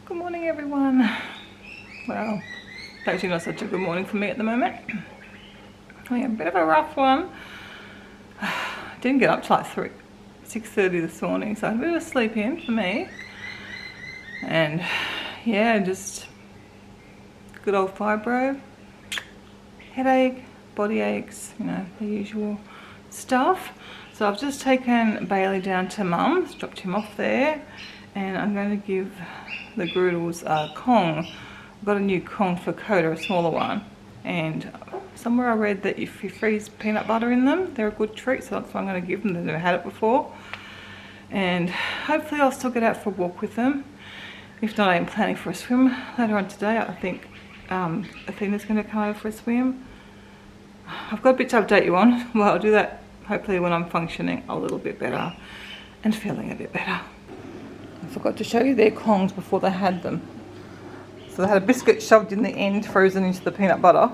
Good morning, everyone. Well, it's actually not such a good morning for me at the moment. We had a bit of a rough one. Didn't get up till like 6:30 this morning, so I had a bit of a sleep in for me. And yeah, just good old fibro, headache, body aches, you know, the usual stuff. So I've just taken Bailey down to Mum's, dropped him off there, and I'm going to give the Groodles a Kong. I've got a new Kong for Coda, a smaller one, and somewhere I read that if you freeze peanut butter in them, they're a good treat, so that's what I'm going to give them. They've never had it before, and hopefully I'll still get out for a walk with them. If not, I am planning for a swim later on today. I think Athena's going to come over for a swim. I've got a bit to update you on. Well, I'll do that hopefully when I'm functioning a little bit better and feeling a bit better. I forgot to show you their Kongs before they had them. So they had a biscuit shoved in the end, frozen into the peanut butter.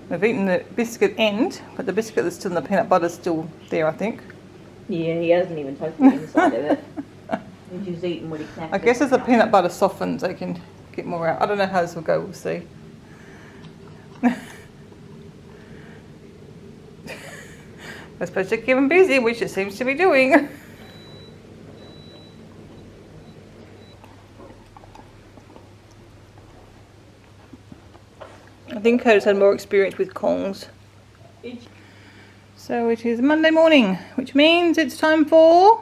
They've eaten the biscuit end, but the biscuit that's still in the peanut butter is still there, I think. Yeah, he hasn't even touched the inside of it. He's just eating what he can. I guess as the peanut butter softens, they can get more out. I don't know how this will go, we'll see. We're supposed to keep them busy, which it seems to be doing. I think Coda's had more experience with Kongs. So it is Monday morning, which means it's time for...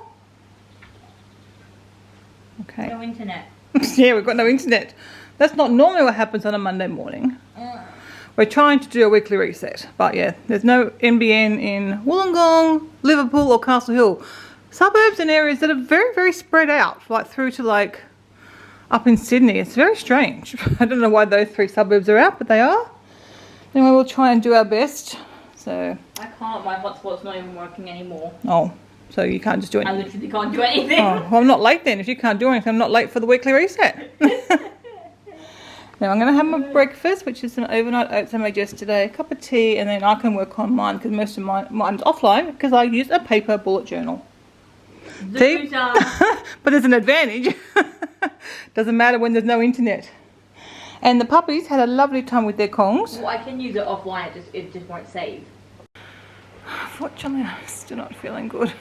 Okay. No internet. Yeah, we've got no internet. That's not normally what happens on a Monday morning. We're trying to do a weekly reset, but yeah, there's no NBN in Wollongong, Liverpool or Castle Hill. Suburbs and areas that are very, very spread out, like through to like up in Sydney. It's very strange. I don't know why those three suburbs are out, but they are. Anyway, we'll try and do our best. So I can't, my hotspot's not even working anymore. Oh, so you can't just do anything? I literally can't do anything. Oh, well, I'm not late then. If you can't do anything, I'm not late for the weekly reset. Now I'm going to have my breakfast, which is an overnight oats I made yesterday, a cup of tea, and then I can work on mine because most of mine's offline because I use a paper bullet journal. See? But there's an advantage. Doesn't matter when there's no internet. And the puppies had a lovely time with their Kongs. Well, I can use it offline, it just won't save. Fortunately, I'm still not feeling good.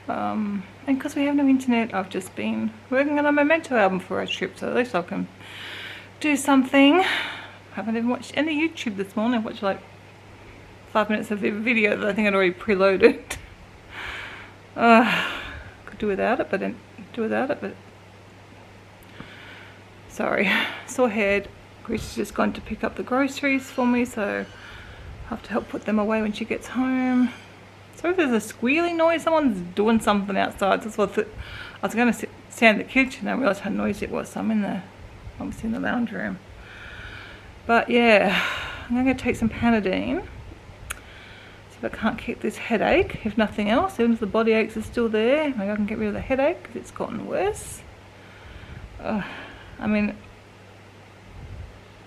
And because we have no internet, I've just been working on a memento album for a trip, so at least I can do something. I haven't even watched any YouTube this morning. I watched like 5 minutes of a video that I think I'd already preloaded. Could do without it, but sorry. Sore head. Chris has just gone to pick up the groceries for me, so I have to help put them away when she gets home. So if there's a squealing noise, someone's doing something outside. That's what I was going to stand in the kitchen and I realised how noisy it was, so I'm obviously in the lounge room. But yeah, I'm going to take some Panadine. See if I can't keep this headache, if nothing else. Even if the body aches are still there, maybe I can get rid of the headache because it's gotten worse. I mean,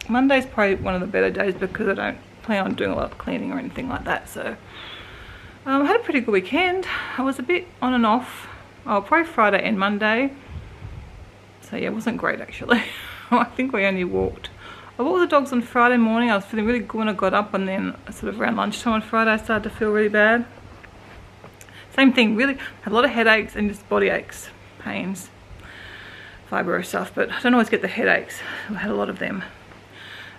Monday's probably one of the better days because I don't plan on doing a lot of cleaning or anything like that, so... I had a pretty good weekend. I was a bit on and off. Oh, probably Friday and Monday. So yeah, it wasn't great actually. I think we only walked. I walked the dogs on Friday morning. I was feeling really good when I got up, and then sort of around lunchtime on Friday I started to feel really bad. Same thing, really had a lot of headaches and just body aches, pains, fibro stuff, but I don't always get the headaches. I had a lot of them.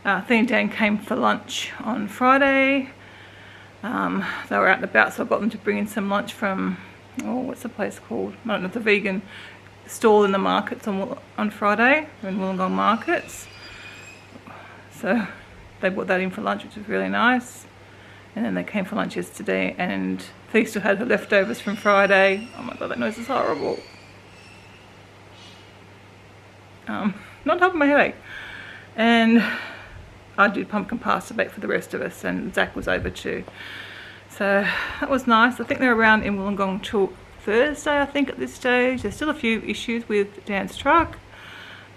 Thea and Dan came for lunch on Friday. They were out and about, so I got them to bring in some lunch from, oh, what's the place called? I don't know, the vegan stall in the markets on Friday, in Wollongong markets. So they brought that in for lunch, which was really nice. And then they came for lunch yesterday, and they still had her leftovers from Friday. Oh my god, that noise is horrible. Not helping my headache. And I did pumpkin pasta bake for the rest of us, and Zach was over too. So that was nice. I think they're around in Wollongong till Thursday, I think, at this stage. There's still a few issues with Dan's truck.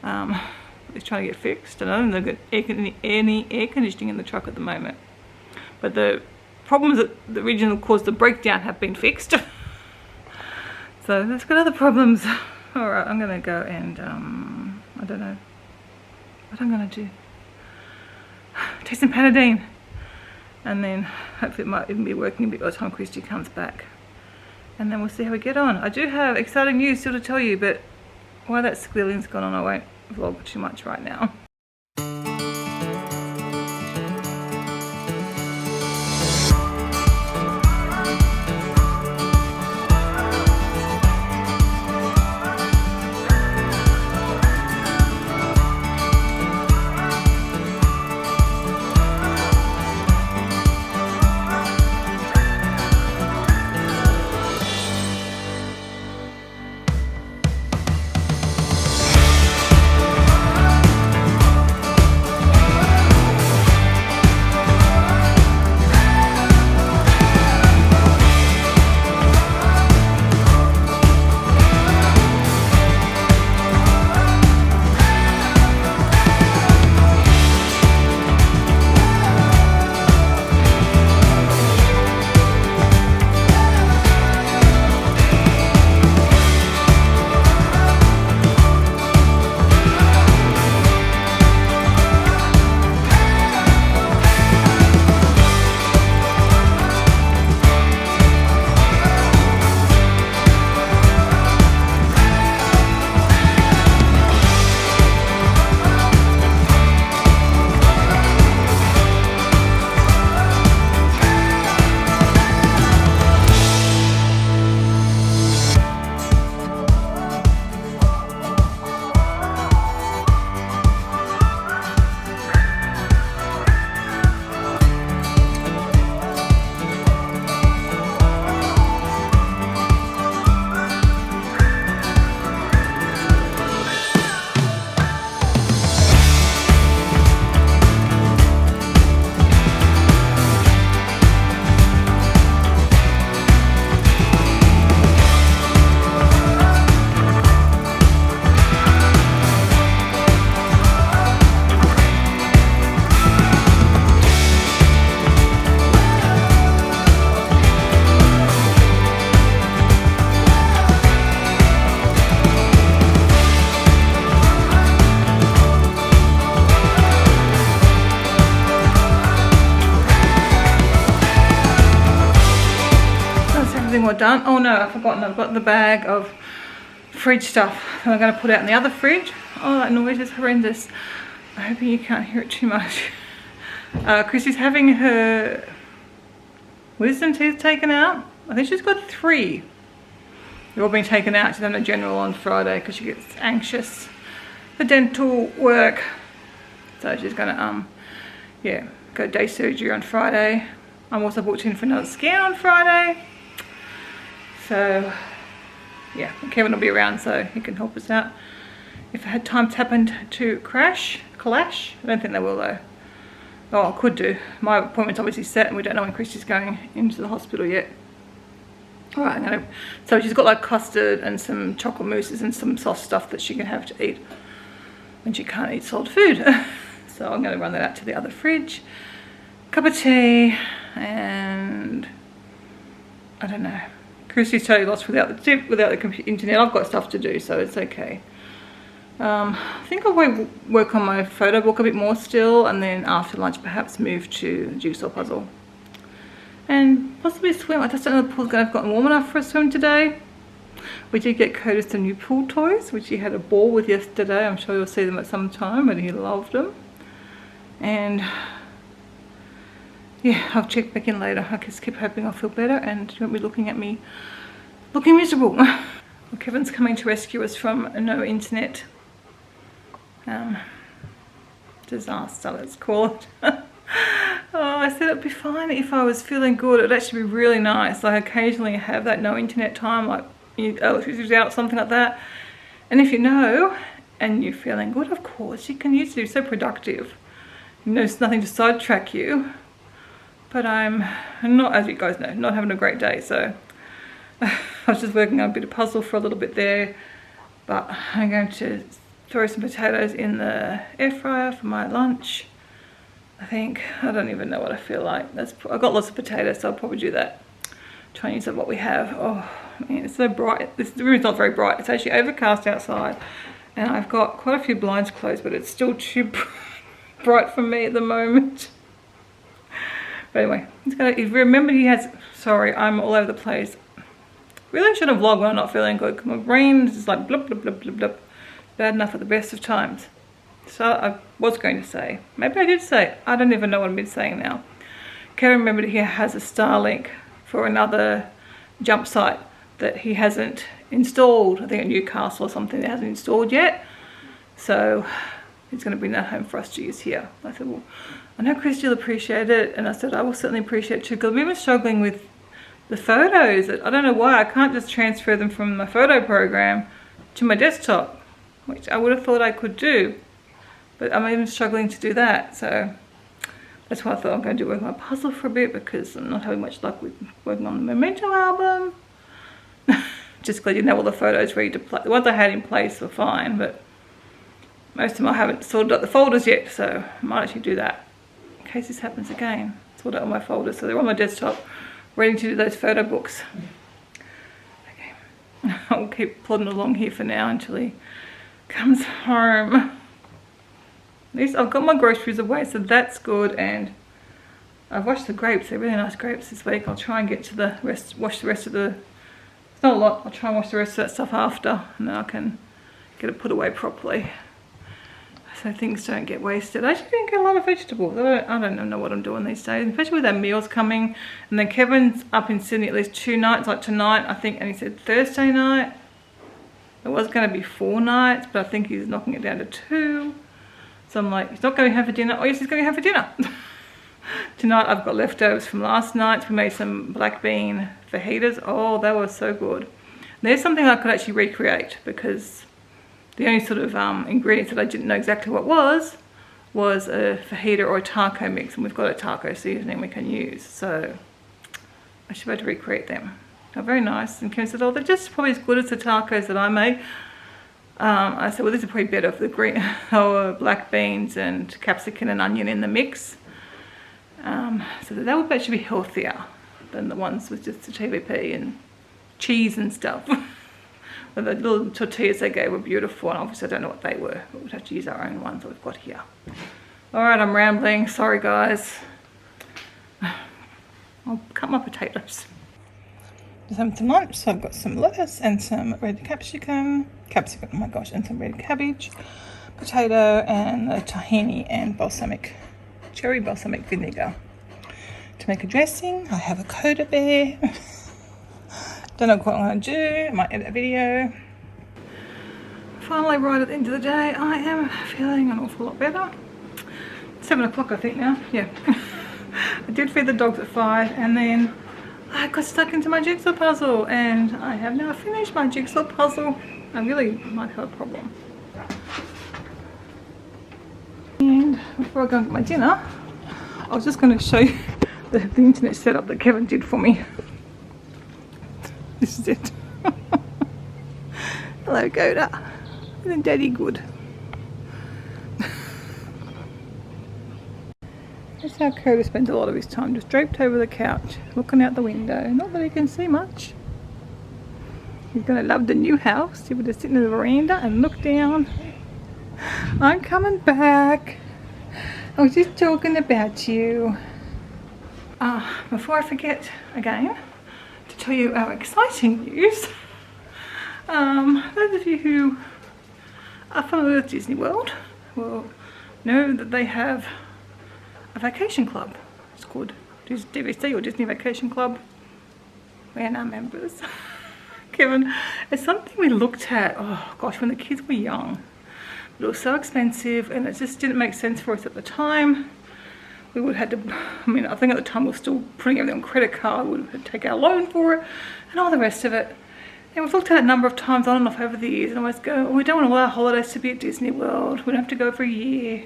He's trying to get fixed. And I don't think they've got any air conditioning in the truck at the moment. But the problems that originally caused the breakdown have been fixed. So that's got other problems. Alright, I'm going to go and, I don't know what I'm going to do. Take some Panadine. And then hopefully it might even be working a bit by the time Christy comes back. And then we'll see how we get on. I do have exciting news still to tell you, but while that squealing's gone on, I won't vlog too much right now. All done. Oh no, I've forgotten. I've got the bag of fridge stuff that I'm going to put out in the other fridge. Oh, that noise is horrendous. I'm hoping you can't hear it too much. Chrissy's having her wisdom teeth taken out. I think she's got 3. They're all being taken out. She's having a general on Friday because she gets anxious for dental work. So she's going to, yeah, go day surgery on Friday. I'm also booked in for another scan on Friday. So, yeah, Kevin will be around so he can help us out. If I had times happened to clash, I don't think they will though. Oh, I could do. My appointment's obviously set and we don't know when Christy's going into the hospital yet. Alright, so she's got like custard and some chocolate mousses and some soft stuff that she can have to eat when she can't eat solid food. So I'm going to run that out to the other fridge. Cup of tea and I don't know. Christy's totally lost without the tip, without the internet. I've got stuff to do, so it's okay. I think I'll work on my photo book a bit more still, and then after lunch perhaps move to jigsaw puzzle. And possibly swim. I just don't know if the pool's going to have gotten warm enough for a swim today. We did get Curtis some new pool toys, which he had a ball with yesterday. I'm sure you'll see them at some time, and he loved them. And yeah, I'll check back in later. I just keep hoping I'll feel better and you won't be looking at me looking miserable. Well, Kevin's coming to rescue us from no internet disaster, let's call it. Oh, I said it'd be fine if I was feeling good. It'd actually be really nice. I occasionally have that no internet time, like electricity's out, something like that. And if you know and you're feeling good, of course, you can use it. You're so productive. You know, there's nothing to sidetrack you. But I'm not, as you guys know, not having a great day. So I was just working on a bit of puzzle for a little bit there. But I'm going to throw some potatoes in the air fryer for my lunch. I think, I don't even know what I feel like. I've got lots of potatoes, so I'll probably do that. Try and use up what we have. Oh, Man, it's so bright. This room is not very bright. It's actually overcast outside, and I've got quite a few blinds closed, but it's still too bright for me at the moment. But anyway, he's gonna, remember he has, sorry, I'm all over the place. Really should have vlogged when I'm not feeling good, because my brain is just like blub, blub, blub, blub, blub. Bad enough at the best of times. So I was going to say, maybe I did say, I don't even know what I've been saying now. Kevin remembered he has a Starlink for another jump site that he hasn't installed. I think at Newcastle or something that hasn't installed yet. So he's going to bring that home for us to use here. I said, well, I know Chris, you'll appreciate it. And I said, I will certainly appreciate it too, because I've been struggling with the photos. I don't know why I can't just transfer them from my photo program to my desktop, which I would have thought I could do, but I'm even struggling to do that. So that's why I thought I'm going to work on my puzzle for a bit, because I'm not having much luck with working on the Memento album. Just glad you know all the photos ready to play. The ones I had in place were fine, but most of them I haven't sorted out the folders yet, so I might actually do that in case this happens again. Sort out all my folders so they're on my desktop, ready to do those photo books. Okay, I'll keep plodding along here for now until he comes home. At least I've got my groceries away, so that's good, and I've washed the grapes. They're really nice grapes this week. I'll try and get to the rest, wash the rest of the, it's not a lot, I'll try and wash the rest of that stuff after, and then I can get it put away properly so things don't get wasted. I actually didn't get a lot of vegetables. I don't know what I'm doing these days, especially with our meals coming. And then Kevin's up in Sydney at least 2 nights, like tonight I think, and he said Thursday night. It was going to be 4 nights, but I think he's knocking it down to 2. So I'm like, he's not going home for dinner. Oh yes, he's going home for dinner. Tonight I've got leftovers from last night. We made some black bean fajitas. Oh, they were so good. There's something I could actually recreate, because the only sort of ingredients that I didn't know exactly what was a fajita or a taco mix, and we've got a taco seasoning we can use, so I should be able to recreate them. They're very nice. And Kim said, oh, they're just probably as good as the tacos that I make. I said, well, this is probably better for the green or black beans and capsicum and onion in the mix. So that would actually be healthier than the ones with just the TVP and cheese and stuff. But the little tortillas they gave were beautiful, and obviously I don't know what they were, but we'd have to use our own ones that we've got here. Alright, I'm rambling, sorry guys. I'll cut my potatoes. Just having some lunch, so I've got some lettuce and some red capsicum, oh my gosh, and some red cabbage, potato, and a tahini and cherry balsamic vinegar. To make a dressing, I have a Coda Bear. Don't know what I'm going to do. I might edit a video. Finally, right at the end of the day, I am feeling an awful lot better. 7 o'clock I think now, yeah. I did feed the dogs at 5, and then I got stuck into my jigsaw puzzle, and I have now finished my jigsaw puzzle. I really might have a problem. And before I go and get my dinner, I was just going to show you the internet setup that Kevin did for me. This is it. Hello, Goda. Isn't Daddy good? That's how Coda spends a lot of his time, just draped over the couch, looking out the window. Not that he can see much. He's going to love the new house. He would just sit in the veranda and look down. I'm coming back. I was just talking about you. Before I forget again, to tell you our exciting news. Those of you who are familiar with Disney World will know that they have a vacation club. It's called DVC, or Disney Vacation Club. We are now members. Kevin, it's something we looked at, oh gosh, when the kids were young. But it was so expensive, and it just didn't make sense for us at the time. We would have had to, I mean, I think at the time we were still putting everything on credit card. We would have to take our loan for it and all the rest of it. And we've looked at it a number of times on and off over the years, and always go, oh, we don't want all our holidays to be at Disney World. We don't have to go for a year.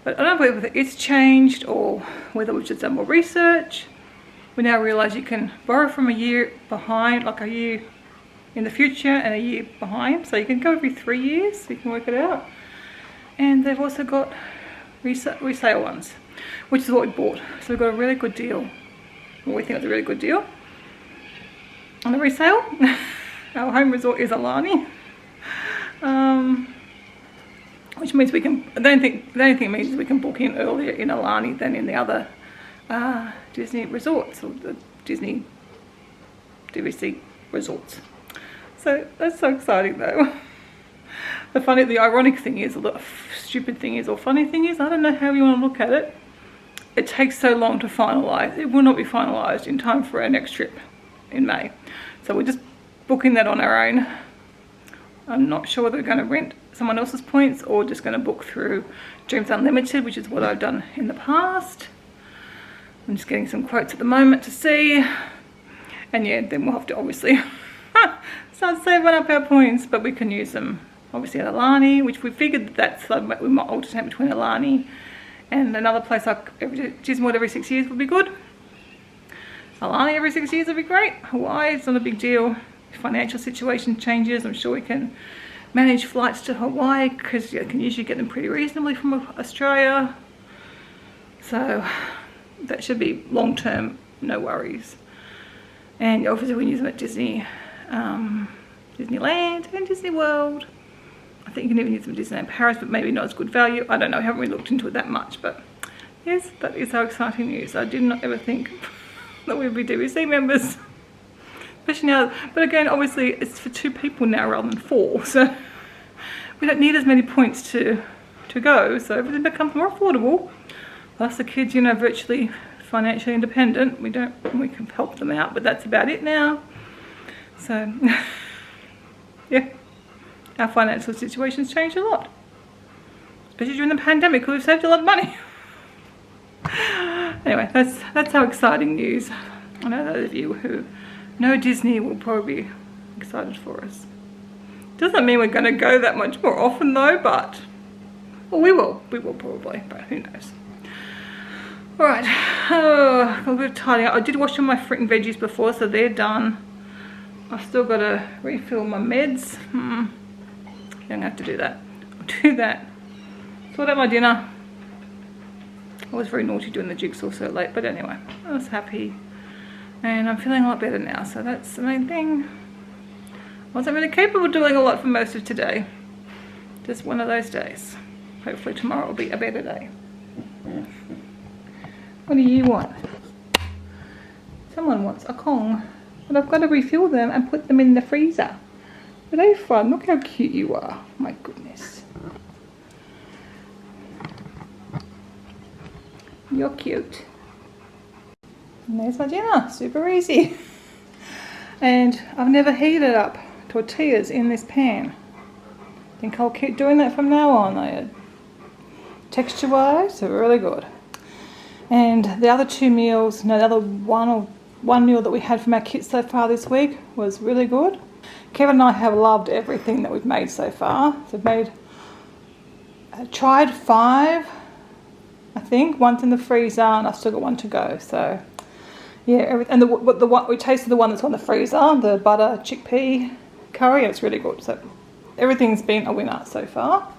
But I don't know whether it's changed or whether we've just done more research. We now realise you can borrow from a year behind, like a year in the future and a year behind. So you can go every 3 years, so you can work it out. And they've also got resale ones, which is what we bought. So we've got a really good deal. Well, we think it's a really good deal. on the resale. Our home resort is Alani, which means we can, the only thing it means is we can book in earlier in Alani than in the other Disney resorts, or the Disney DVC resorts. So that's so exciting though. The ironic thing is, or the stupid thing is, or funny thing is, I don't know how you want to look at it, it takes so long to finalise. It will not be finalised in time for our next trip in May. So we're just booking that on our own. I'm not sure whether we're going to rent someone else's points or just going to book through Dreams Unlimited, which is what I've done in the past. I'm just getting some quotes at the moment to see. And yeah, then we'll have to obviously start saving up our points, but we can use them obviously at Alani, which we figured that's like, we might alternate between Alani and another place like Disney World every 6 years would be good. Alani every 6 years would be great. Hawaii, it's not a big deal. If financial situation changes, I'm sure we can manage flights to Hawaii, because you can usually get them pretty reasonably from Australia. So that should be long term, no worries. And obviously we can use them at Disneyland and Disney World. I think you can even use them at Disneyland Paris, but maybe not as good value. I don't know, I haven't really looked into it that much, but yes, that is our exciting news. I did not ever think that we'd be DVC members, especially now. But again, obviously it's for 2 people now rather than 4, so we don't need as many points to go, so everything becomes more affordable. Plus the kids, you know, virtually financially independent. We can help them out, but that's about it now. So yeah, our financial situation's changed a lot, especially during the pandemic, because we've saved a lot of money. Anyway, that's our exciting news. I know those of you who know Disney will probably be excited for us. Doesn't mean we're going to go that much more often though, but well, we will probably, but who knows. Alright, a little bit of tidying up. I did wash all my fruit and veggies before, so they're done. I've still got to refill my meds. I'm going to have to do that. I'll do that. Sort out my dinner. I was very naughty doing the jigsaw so late, but anyway, I was happy. And I'm feeling a lot better now, so that's the main thing. I wasn't really capable of doing a lot for most of today. Just one of those days. Hopefully tomorrow will be a better day. What do you want? Someone wants a Kong, but I've got to refill them and put them in the freezer. Are they fun? Look how cute you are. My goodness. You're cute. And there's my dinner. Super easy. And I've never heated up tortillas in this pan. I think I'll keep doing that from now on. Texture wise, they're really good. And the other 2 meals, no, the other one meal that we had from our kits so far this week was really good. Kevin and I have loved everything that we've made so far. So we've tried 5, I think. One's in the freezer, and I've still got 1 to go. So yeah, and we tasted the one that's on the freezer, the butter chickpea curry, and it's really good. So everything's been a winner so far.